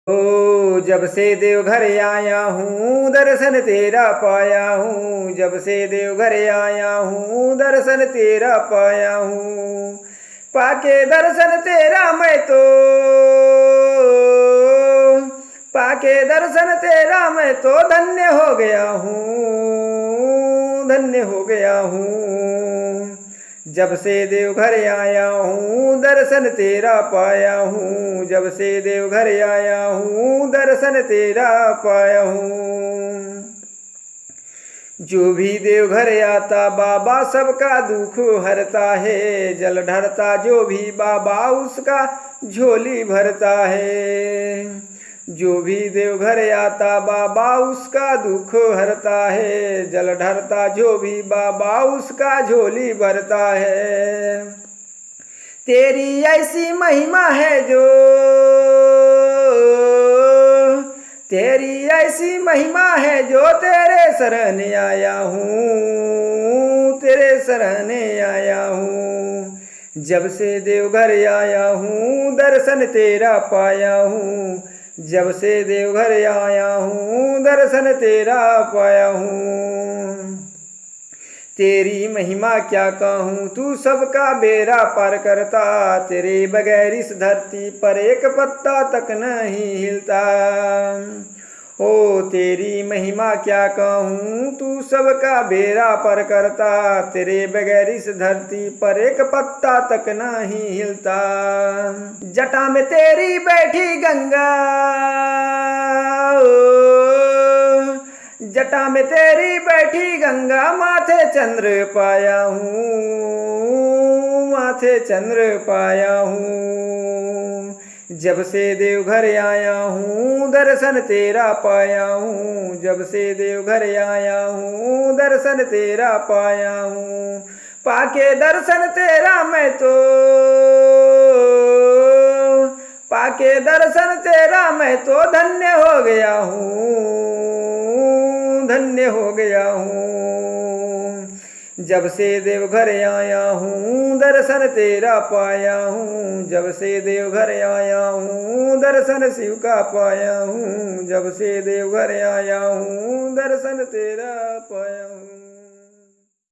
ओ जब से देवघर आया हूँ दर्शन तेरा पाया हूँ। जब से देवघर आया हूँ दर्शन तेरा पाया हूँ। पाके दर्शन तेरा मैं तो पाके दर्शन तेरा मैं तो धन्य हो गया हूँ, धन्य हो गया हूँ। जब से देवघर आया हूँ दर्शन तेरा पाया हूँ। जब से देवघर आया हूँ दर्शन तेरा पाया हूँ। जो भी देवघर आता बाबा सबका दुख हरता है। जल ढरता जो भी बाबा उसका झोली भरता है। जो भी देवघर आता बाबा उसका दुख हरता है। जल ढरता जो भी बाबा उसका झोली भरता है। तेरी ऐसी महिमा है जो तेरी ऐसी महिमा है जो तेरे शरण आया हूँ, तेरे शरण आया हूँ। जब से देवघर आया हूँ दर्शन तेरा पाया हूँ। जब से देवघर आया हूँ दर्शन तेरा पाया हूँ। तेरी महिमा क्या कहूँ तू सबका बेड़ा पार करता। तेरे बगैर इस धरती पर एक पत्ता तक नहीं हिलता। ओ तेरी महिमा क्या कहूँ तू सबका बेड़ा पार करता। तेरे बगैर इस धरती पर एक पत्ता तक नहीं हिलता। जटा में तेरी बैठी गंगा जटा में तेरी बैठी गंगा माथे चंद्र पाया हूँ, माथे चंद्र पाया हूँ। जब से देवघर आया हूँ दर्शन तेरा पाया हूँ। जब से देवघर आया हूँ दर्शन तेरा पाया हूँ। पाके दर्शन तेरा मैं तो पाके दर्शन तेरा मैं तो धन्य हो गया हूँ, धन्य हो गया हूँ। जब से देवघर आया हूँ दर्शन तेरा पाया हूँ। जब से देवघर आया हूँ दर्शन शिव का पाया हूँ। जब से देवघर आया हूँ दर्शन तेरा पाया हूँ।